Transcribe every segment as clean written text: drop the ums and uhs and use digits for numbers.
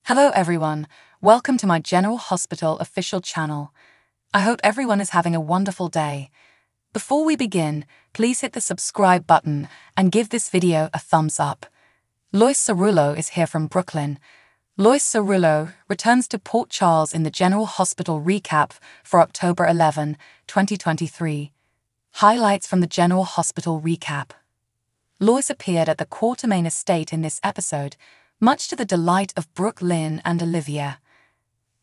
Hello everyone, welcome to my General Hospital official channel. I hope everyone is having a wonderful day. Before we begin, please hit the subscribe button and give this video a thumbs up. Lois Cerullo is here from Brooklyn. Lois Cerullo returns to Port Charles in the General Hospital recap for October 11, 2023. Highlights from the General Hospital recap. Lois appeared at the Maine estate in this episode, much to the delight of Brooke Lynn and Olivia.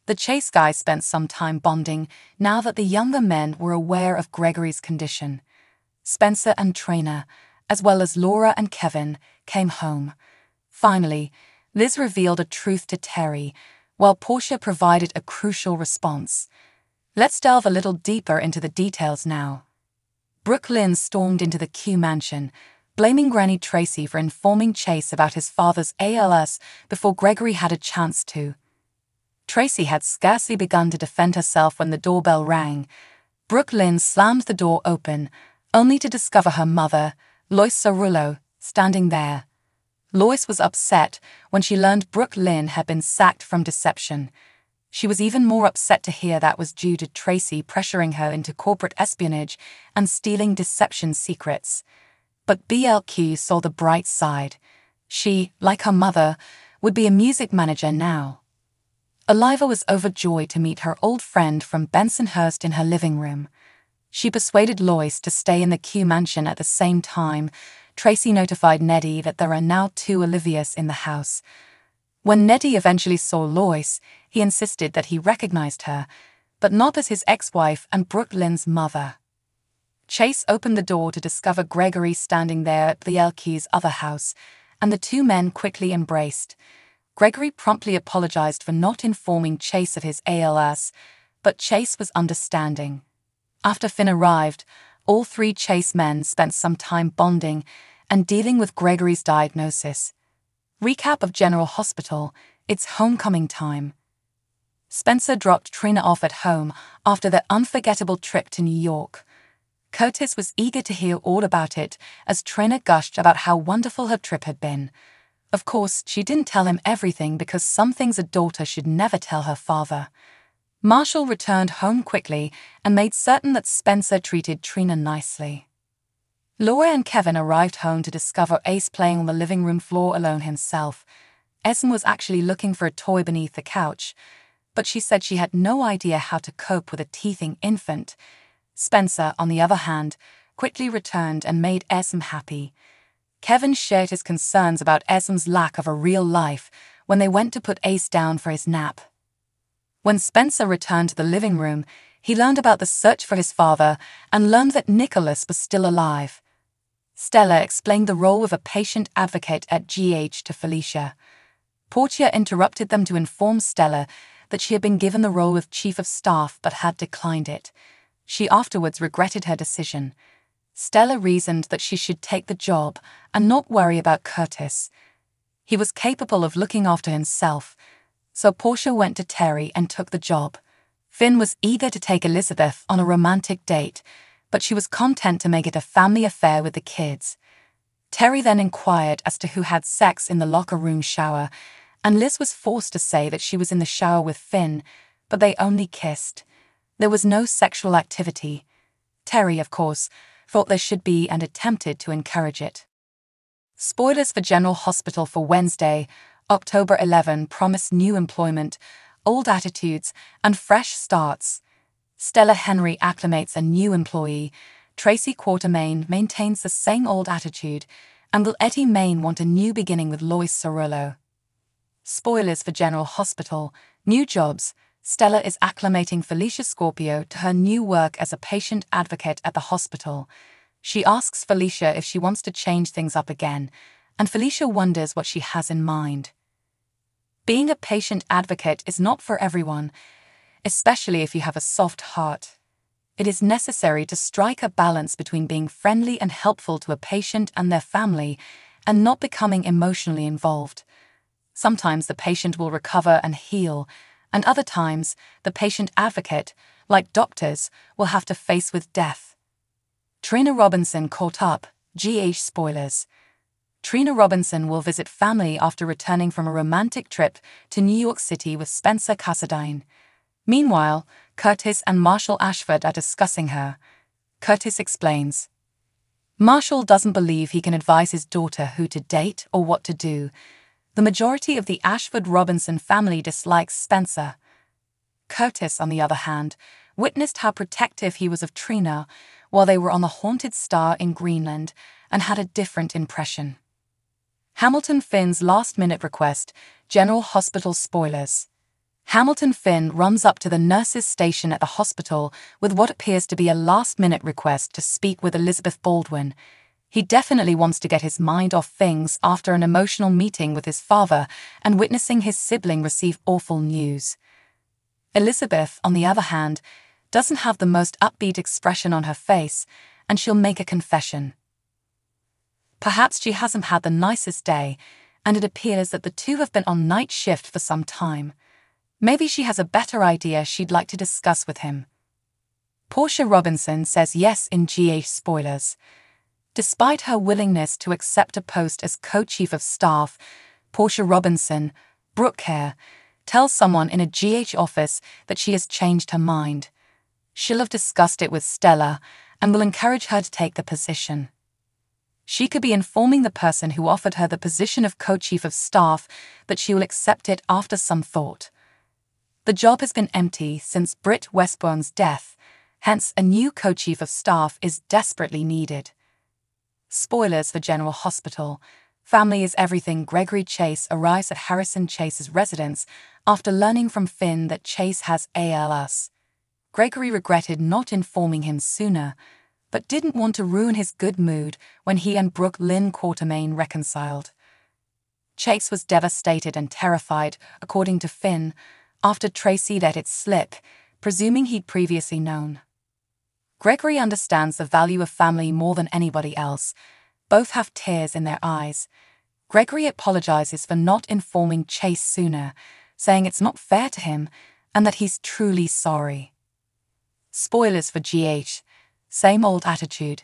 The Chase guys spent some time bonding now that the younger men were aware of Gregory's condition. Spencer and Trina, as well as Laura and Kevin, came home. Finally, Liz revealed a truth to Terry, while Portia provided a crucial response. Let's delve a little deeper into the details now. Brooke Lynn stormed into the Q mansion, blaming Granny Tracy for informing Chase about his father's ALS before Gregory had a chance to. Tracy had scarcely begun to defend herself when the doorbell rang. Brooke Lynn slammed the door open, only to discover her mother, Lois Cerullo, standing there. Lois was upset when she learned Brooke Lynn had been sacked from deception. She was even more upset to hear that was due to Tracy pressuring her into corporate espionage and stealing deception secrets. But BLQ saw the bright side. She, like her mother, would be a music manager now. Oliva was overjoyed to meet her old friend from Bensonhurst in her living room. She persuaded Lois to stay in the Q mansion at the same time. Tracy notified Neddy that there are now 2 Olivias in the house. When Neddy eventually saw Lois, he insisted that he recognized her, but not as his ex-wife and Brooke Lynn's mother. Chase opened the door to discover Gregory standing there at the LQ's other house, and the 2 men quickly embraced. Gregory promptly apologized for not informing Chase of his ALS, but Chase was understanding. After Finn arrived, all 3 Chase men spent some time bonding and dealing with Gregory's diagnosis. Recap of General Hospital, it's homecoming time. Spencer dropped Trina off at home after their unforgettable trip to New York. Curtis was eager to hear all about it as Trina gushed about how wonderful her trip had been. Of course, she didn't tell him everything because some things a daughter should never tell her father. Marshall returned home quickly and made certain that Spencer treated Trina nicely. Laura and Kevin arrived home to discover Ace playing on the living room floor alone himself. Essen was actually looking for a toy beneath the couch, but she said she had no idea how to cope with a teething infant. Spencer, on the other hand, quickly returned and made Esm happy. Kevin shared his concerns about Esm's lack of a real life when they went to put Ace down for his nap. When Spencer returned to the living room, he learned about the search for his father and learned that Nicholas was still alive. Stella explained the role of a patient advocate at GH to Felicia. Portia interrupted them to inform Stella that she had been given the role of chief of staff but had declined it. She afterwards regretted her decision. Stella reasoned that she should take the job and not worry about Curtis. He was capable of looking after himself, so Portia went to Terry and took the job. Finn was eager to take Elizabeth on a romantic date, but she was content to make it a family affair with the kids. Terry then inquired as to who had sex in the locker room shower, and Liz was forced to say that she was in the shower with Finn, but they only kissed. There was no sexual activity. Terry, of course, thought there should be and attempted to encourage it. Spoilers for General Hospital for Wednesday, October 11 promise new employment, old attitudes, and fresh starts. Stella Henry acclimates a new employee. Tracy Quartermain maintains the same old attitude, and will Eddie Maine want a new beginning with Lois Cerullo? Spoilers for General Hospital, new jobs. Stella is acclimating Felicia Scorpio to her new work as a patient advocate at the hospital. She asks Felicia if she wants to change things up again, and Felicia wonders what she has in mind. Being a patient advocate is not for everyone, especially if you have a soft heart. It is necessary to strike a balance between being friendly and helpful to a patient and their family and not becoming emotionally involved. Sometimes the patient will recover and heal, and other times, the patient advocate, like doctors, will have to face with death. Trina Robinson caught up, GH spoilers. Trina Robinson will visit family after returning from a romantic trip to New York City with Spencer Cassadine. Meanwhile, Curtis and Marshall Ashford are discussing her. Curtis explains. Marshall doesn't believe he can advise his daughter who to date or what to do. The majority of the Ashford-Robinson family dislikes Spencer. Curtis, on the other hand, witnessed how protective he was of Trina while they were on the Haunted Star in Greenland and had a different impression. Hamilton Finn's last-minute request, General Hospital spoilers. Hamilton Finn runs up to the nurses' station at the hospital with what appears to be a last-minute request to speak with Elizabeth Baldwin. He definitely wants to get his mind off things after an emotional meeting with his father and witnessing his sibling receive awful news. Elizabeth, on the other hand, doesn't have the most upbeat expression on her face, and she'll make a confession. Perhaps she hasn't had the nicest day, and it appears that the two have been on night shift for some time. Maybe she has a better idea she'd like to discuss with him. Portia Robinson says yes in GH spoilers. Despite her willingness to accept a post as co-chief of staff, Portia Robinson, Brooke Hare, tells someone in a GH office that she has changed her mind. She'll have discussed it with Stella and will encourage her to take the position. She could be informing the person who offered her the position of co-chief of staff that she will accept it after some thought. The job has been empty since Britt Westbourne's death, hence a new co-chief of staff is desperately needed. Spoilers for General Hospital. Family is everything. Gregory Chase arrives at Harrison Chase's residence after learning from Finn that Chase has ALS. Gregory regretted not informing him sooner, but didn't want to ruin his good mood when he and Brooke Lynn Quartermaine reconciled. Chase was devastated and terrified, according to Finn, after Tracy let it slip, presuming he'd previously known. Gregory understands the value of family more than anybody else. Both have tears in their eyes. Gregory apologizes for not informing Chase sooner, saying it's not fair to him and that he's truly sorry. Spoilers for GH. Same old attitude.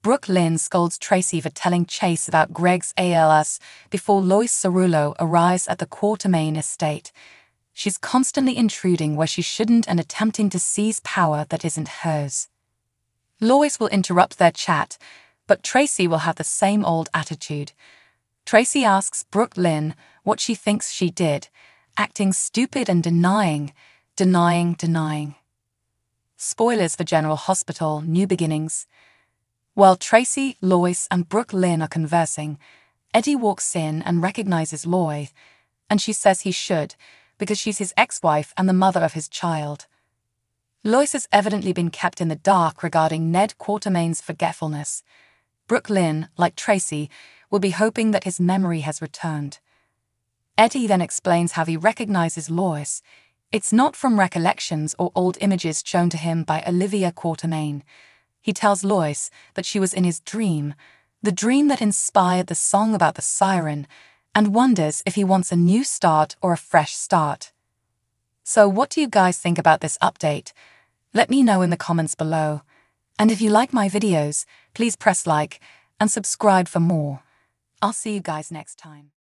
Brooke Lynn scolds Tracy for telling Chase about Greg's ALS before Lois Cerullo arrives at the Quartermaine estate. She's constantly intruding where she shouldn't and attempting to seize power that isn't hers. Lois will interrupt their chat, but Tracy will have the same old attitude. Tracy asks Brooke Lynn what she thinks she did, acting stupid and denying. Spoilers for General Hospital, New Beginnings. While Tracy, Lois, and Brooke Lynn are conversing, Eddie walks in and recognizes Lois, and she says he should, because she's his ex-wife and the mother of his child. Lois has evidently been kept in the dark regarding Ned Quartermaine's forgetfulness. Brooke Lynn, like Tracy, will be hoping that his memory has returned. Eddie then explains how he recognizes Lois. It's not from recollections or old images shown to him by Olivia Quartermaine. He tells Lois that she was in his dream, the dream that inspired the song about the siren, and wonders if he wants a new start or a fresh start. So what do you guys think about this update? Let me know in the comments below. And if you like my videos, please press like and subscribe for more. I'll see you guys next time.